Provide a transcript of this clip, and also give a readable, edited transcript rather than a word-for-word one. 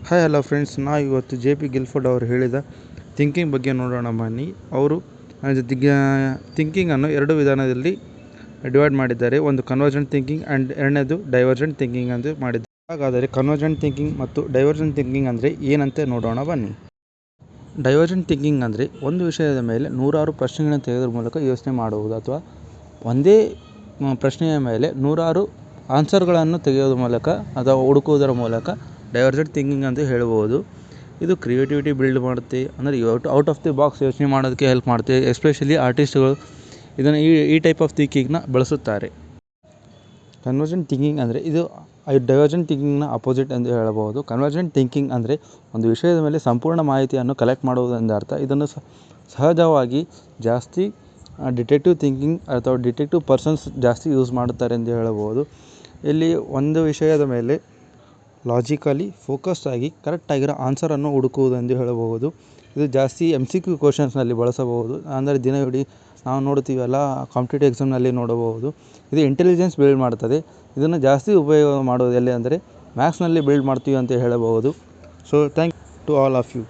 Hi hello friends, ನಾವು ಇವತ್ತು JP Guilford ಅವರು ಹೇಳಿದ ಥಿಂಕಿಂಗ್ ಬಗ್ಗೆ ನೋಡೋಣ ಬನ್ನಿ. ಅವರು ಥಿಂಕಿಂಗನ್ನು ಎರಡು ವಿಧಾನದಲ್ಲಿ ಡಿವೈಡ್ ಮಾಡಿದ್ದಾರೆ. ಒಂದು ಕನ್ವರ್ಜೆಂಟ್ ಥಿಂಕಿಂಗ್ ಆ್ಯಂಡ್ ಎರಡನೇದು ಡೈವರ್ಜೆಂಟ್ ಥಿಂಕಿಂಗ್ ಅಂತ ಮಾಡಿದ್ದಾರೆ. ಹಾಗಾದರೆ ಕನ್ವರ್ಜೆಂಟ್ ಥಿಂಕಿಂಗ್ ಮತ್ತು ಡೈವರ್ಜೆಂಟ್ ಥಿಂಕಿಂಗ್ ಅಂದರೆ ಏನಂತೆ ನೋಡೋಣ ಬನ್ನಿ. ಡೈವರ್ಜೆಂಟ್ ಥಿಂಕಿಂಗ್ ಅಂದರೆ ಒಂದು ವಿಷಯದ ಮೇಲೆ ನೂರಾರು ಪ್ರಶ್ನೆಗಳನ್ನು ತೆಗೆದುವ ಮೂಲಕ ಯೋಚನೆ ಮಾಡುವುದು, ಅಥವಾ ಒಂದೇ ಪ್ರಶ್ನೆಯ ಮೇಲೆ ನೂರಾರು ಆನ್ಸರ್ಗಳನ್ನು ತೆಗೆಯೋದ್ರ ಮೂಲಕ ಅಥವಾ ಹುಡುಕುವುದರ ಮೂಲಕ ಡೈವರ್ಜೆಂಟ್ ಥಿಂಕಿಂಗ್ ಅಂತ ಹೇಳ್ಬೋದು. ಇದು ಕ್ರಿಯೇಟಿವಿಟಿ ಬಿಲ್ಡ್ ಮಾಡುತ್ತೆ, ಅಂದರೆ ಔಟ್ ಆಫ್ ದಿ ಬಾಕ್ಸ್ ಯೋಚನೆ ಮಾಡೋದಕ್ಕೆ ಹೆಲ್ಪ್ ಮಾಡುತ್ತೆ. ಎಸ್ಪೆಷಲಿ ಆರ್ಟಿಸ್ಟ್ಗಳು ಇದನ್ನು ಈ ಟೈಪ್ ಆಫ್ ಥಿಂಕಿಂಗ್ನ ಬಳಸುತ್ತಾರೆ. ಕನ್ವರ್ಜೆಂಟ್ ಥಿಂಕಿಂಗ್ ಅಂದರೆ ಇದು ಡೈವರ್ಜೆಂಟ್ ಥಿಂಕಿಂಗ್ನ ಅಪೋಸಿಟ್ ಎಂದು ಹೇಳಬಹುದು. ಕನ್ವರ್ಜೆಂಟ್ ಥಿಂಕಿಂಗ್ ಅಂದರೆ ಒಂದು ವಿಷಯದ ಮೇಲೆ ಸಂಪೂರ್ಣ ಮಾಹಿತಿಯನ್ನು ಕಲೆಕ್ಟ್ ಮಾಡುವುದೆಂದರ್ಥ. ಇದನ್ನು ಸಹಜವಾಗಿ ಜಾಸ್ತಿ ಡಿಟೆಕ್ಟಿವ್ ಥಿಂಕಿಂಗ್ ಅಥವಾ ಡಿಟೆಕ್ಟಿವ್ ಪರ್ಸನ್ಸ್ ಜಾಸ್ತಿ ಯೂಸ್ ಮಾಡುತ್ತಾರೆ ಎಂದು ಹೇಳಬಹುದು. ಇಲ್ಲಿ ಒಂದು ವಿಷಯದ ಮೇಲೆ ಲಾಜಿಕಲಿ ಫೋಕಸ್ಡ್ ಆಗಿ ಕರೆಕ್ಟಾಗಿರೋ ಆನ್ಸರನ್ನು ಹುಡುಕುವುದೆಂದು ಹೇಳಬಹುದು. ಇದು ಜಾಸ್ತಿ MCQ ಕ್ವಶನ್ಸ್ನಲ್ಲಿ ಬಳಸಬಹುದು. ಅಂದರೆ ದಿನವಿಡೀ ನಾವು ನೋಡ್ತೀವಲ್ಲ, ಕಾಂಪಿಟೇಟಿವ್ ಎಕ್ಸಾಮ್ನಲ್ಲಿ ನೋಡಬಹುದು. ಇದು ಇಂಟೆಲಿಜೆನ್ಸ್ ಬಿಲ್ಡ್ ಮಾಡ್ತದೆ. ಇದನ್ನು ಜಾಸ್ತಿ ಉಪಯೋಗ ಮಾಡೋದು ಎಲ್ಲಿ ಅಂದರೆ ಮ್ಯಾಥ್ಸ್ನಲ್ಲಿ ಬಿಲ್ಡ್ ಮಾಡ್ತೀವಿ ಅಂತ ಹೇಳಬಹುದು. So thank to all of you.